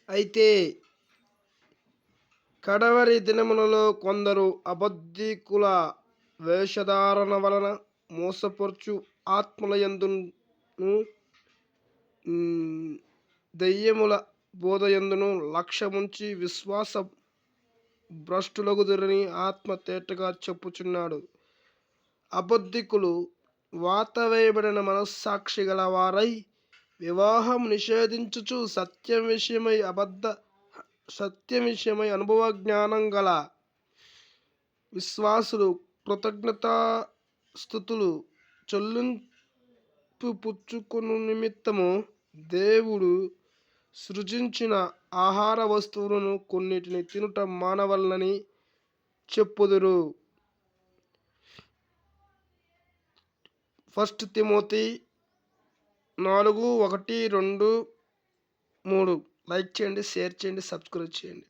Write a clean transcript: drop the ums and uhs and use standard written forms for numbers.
అయితే కడవరి దినములలో కొందరు అబద్ధికుల వేషధారణ వలన మోసపరచు ఆత్మల యందును దెయ్యముల బోధయందును లక్ష్యముంచి విశ్వాస భ్రష్టులగుదురని ఆత్మ తేటగా చెప్పుచున్నాడు. అబద్ధికులు వాతవేయబడిన మనస్సాక్షి గల వారై వివాహం నిషేధించుచు సత్యం విషయమై అనుభవ జ్ఞానం గల విశ్వాసులు కృతజ్ఞతాస్తుతులు చెల్లింపు పుచ్చుకొను నిమిత్తము దేవుడు సృజించిన ఆహార వస్తువులను కొన్నిటిని తినుట మానవలనని చెప్పుదురు. 1 తిమోతి 4:1, 2, 3. లైక్ చేయండి, షేర్ చేయండి, సబ్స్క్రైబ్ చేయండి.